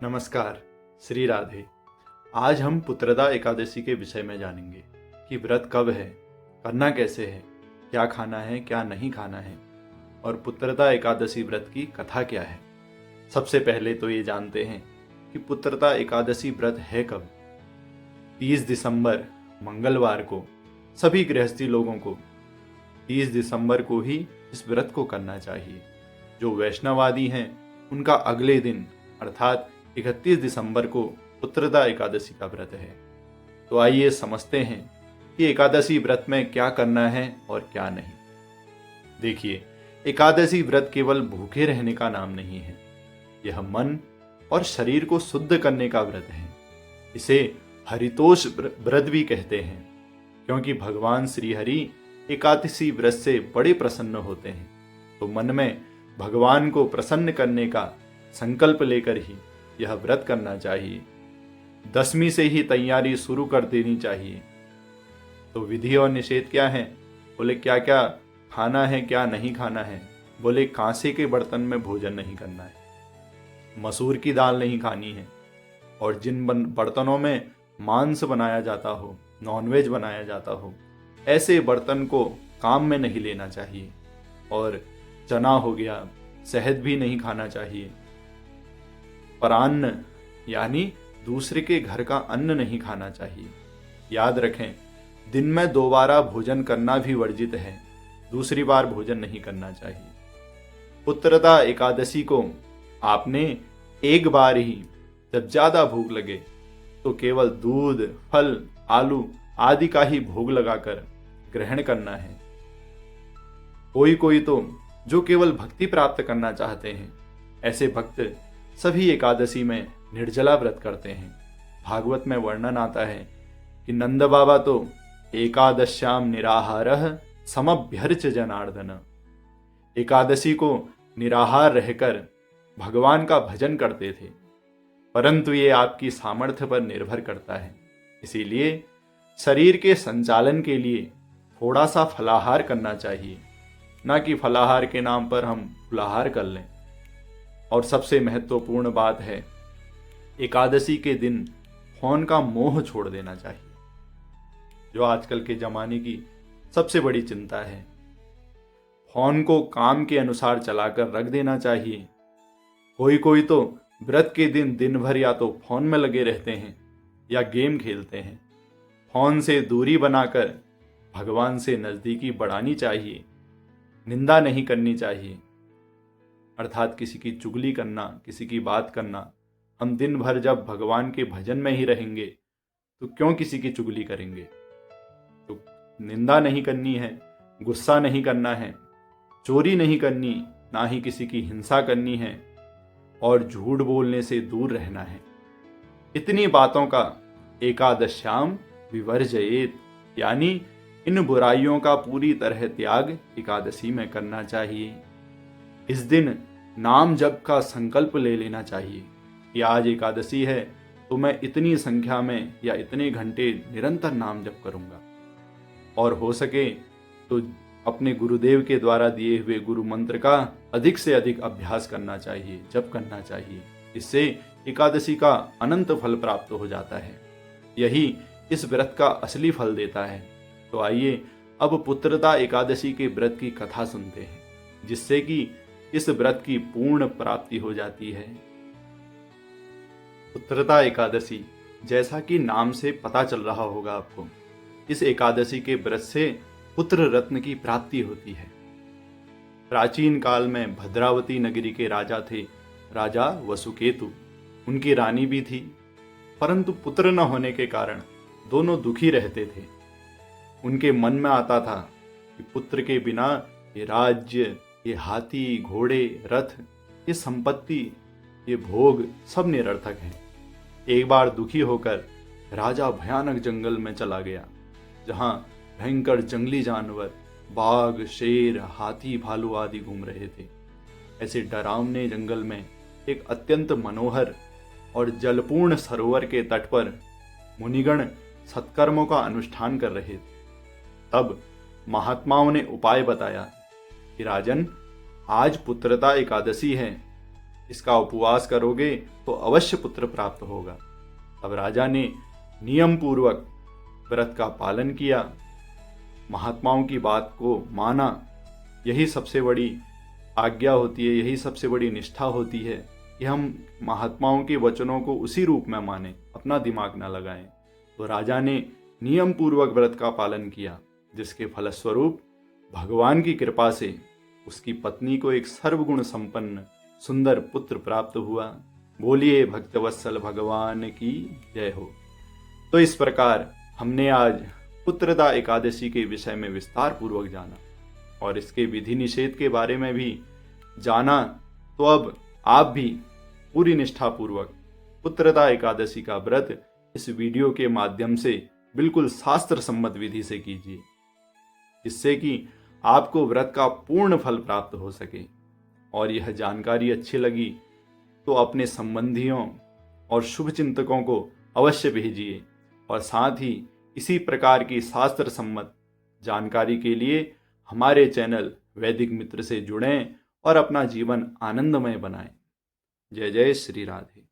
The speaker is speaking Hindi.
नमस्कार, श्री राधे। आज हम पुत्रदा एकादशी के विषय में जानेंगे कि व्रत कब है, करना कैसे है, क्या खाना है, क्या नहीं खाना है और पुत्रदा एकादशी व्रत की कथा क्या है। सबसे पहले तो ये जानते हैं कि पुत्रदा एकादशी व्रत है कब। 30 दिसंबर मंगलवार को सभी गृहस्थी लोगों को 30 दिसंबर को ही इस व्रत को करना चाहिए। जो वैष्णवादी हैं उनका अगले दिन अर्थात 31 दिसंबर को पुत्रदा एकादशी का व्रत है। तो आइए समझते हैं कि एकादशी व्रत में क्या करना है और क्या नहीं। देखिए, एकादशी व्रत केवल भूखे रहने का नाम नहीं है, यह मन और शरीर को शुद्ध करने का व्रत है। इसे हरितोष व्रत भी कहते हैं, क्योंकि भगवान श्री हरि एकादशी व्रत से बड़े प्रसन्न होते हैं। तो मन में भगवान को प्रसन्न करने का संकल्प लेकर ही यह व्रत करना चाहिए। 10वीं से ही तैयारी शुरू कर देनी चाहिए। तो विधि और निषेध क्या है? बोले क्या क्या खाना है, क्या नहीं खाना है। बोले कांसे के बर्तन में भोजन नहीं करना है, मसूर की दाल नहीं खानी है, और जिन बर्तनों में मांस बनाया जाता हो, नॉनवेज बनाया जाता हो, ऐसे बर्तन को काम में नहीं लेना चाहिए। और चना हो गया, शहद भी नहीं खाना चाहिए। परान्न यानी दूसरे के घर का अन्न नहीं खाना चाहिए। याद रखें, दिन में 2 बार भोजन करना भी वर्जित है, दूसरी बार भोजन नहीं करना चाहिए। पुत्रदा एकादशी को आपने एक बार ही, जब ज्यादा भूख लगे तो केवल दूध, फल, आलू आदि का ही भोग लगाकर ग्रहण करना है। कोई तो जो केवल भक्ति प्राप्त करना चाहते हैं, ऐसे भक्त सभी एकादशी में निर्जला व्रत करते हैं। भागवत में वर्णन आता है कि नंद बाबा तो एकादश्याम निराहारः समभ्यर्च जनार्दन। एकादशी को निराहार रहकर भगवान का भजन करते थे, परंतु ये आपकी सामर्थ्य पर निर्भर करता है। इसीलिए शरीर के संचालन के लिए थोड़ा सा फलाहार करना चाहिए, ना कि फलाहार के नाम पर हम फलाहार कर लें। और सबसे महत्वपूर्ण बात है, एकादशी के दिन फोन का मोह छोड़ देना चाहिए, जो आजकल के जमाने की सबसे बड़ी चिंता है। फोन को काम के अनुसार चलाकर रख देना चाहिए। कोई तो व्रत के दिन दिन भर या तो फोन में लगे रहते हैं या गेम खेलते हैं। फोन से दूरी बनाकर भगवान से नजदीकी बढ़ानी चाहिए। निंदा नहीं करनी चाहिए, अर्थात किसी की चुगली करना, किसी की बात करना। हम दिन भर जब भगवान के भजन में ही रहेंगे तो क्यों किसी की चुगली करेंगे। तो निंदा नहीं करनी है, गुस्सा नहीं करना है, चोरी नहीं करनी, ना ही किसी की हिंसा करनी है, और झूठ बोलने से दूर रहना है। इतनी बातों का एकादश्याम विवर्जयेत, यानी इन बुराइयों का पूरी तरह त्याग एकादशी में करना चाहिए। इस दिन नाम जप का संकल्प ले लेना चाहिए कि आज एकादशी है तो मैं इतनी संख्या में या इतने घंटे निरंतर नाम जप करूंगा। और हो सके तो अपने गुरुदेव के द्वारा दिए हुए गुरु मंत्र का अधिक से अधिक अभ्यास करना चाहिए, जप करना चाहिए। इससे एकादशी का अनंत फल प्राप्त हो जाता है। यही इस व्रत का असली फल देता है। तो आइए अब पुत्रदा एकादशी के व्रत की कथा सुनते हैं, जिससे कि इस व्रत की पूर्ण प्राप्ति हो जाती है। पुत्रदा एकादशी, जैसा कि नाम से पता चल रहा होगा आपको, इस एकादशी के व्रत से पुत्र रत्न की प्राप्ति होती है। प्राचीन काल में भद्रावती नगरी के राजा थे, राजा वसुकेतु। उनकी रानी भी थी, परंतु पुत्र न होने के कारण दोनों दुखी रहते थे। उनके मन में आता था कि पुत्र के बिना ये राज्य, ये हाथी, घोड़े, रथ, ये संपत्ति, ये भोग सब निरर्थक हैं। एक बार दुखी होकर राजा भयानक जंगल में चला गया, जहां भयंकर जंगली जानवर, बाघ, शेर, हाथी, भालू आदि घूम रहे थे। ऐसे डरावने जंगल में एक अत्यंत मनोहर और जलपूर्ण सरोवर के तट पर मुनिगण सत्कर्मों का अनुष्ठान कर रहे थे। तब महात्माओं ने उपाय बताया कि राजन, आज पुत्रदा एकादशी है, इसका उपवास करोगे तो अवश्य पुत्र प्राप्त होगा। अब राजा ने नियम पूर्वक व्रत का पालन किया, महात्माओं की बात को माना। यही सबसे बड़ी आज्ञा होती है, यही सबसे बड़ी निष्ठा होती है कि हम महात्माओं के वचनों को उसी रूप में माने, अपना दिमाग न लगाएं। तो राजा ने नियम पूर्वक व्रत का पालन किया, जिसके फलस्वरूप भगवान की कृपा से उसकी पत्नी को एक सर्वगुण संपन्न सुंदर पुत्र प्राप्त हुआ। बोलिए भक्तवत्सल भगवान की जय हो। तो इस प्रकार हमने आज पुत्रदा एकादशी के विषय में विस्तार पूर्वक जाना और इसके विधि निषेध के बारे में भी जाना। तो अब आप भी पूरी निष्ठा पूर्वक पुत्रदा एकादशी का व्रत इस वीडियो के माध्यम से बिल्कुल शास्त्र सम्मत विधि से कीजिए, जिससे कि आपको व्रत का पूर्ण फल प्राप्त हो सके। और यह जानकारी अच्छी लगी तो अपने संबंधियों और शुभ चिंतकों को अवश्य भेजिए, और साथ ही इसी प्रकार की शास्त्र सम्मत जानकारी के लिए हमारे चैनल वैदिक मित्र से जुड़ें और अपना जीवन आनंदमय बनाएं। जय जय श्री राधे।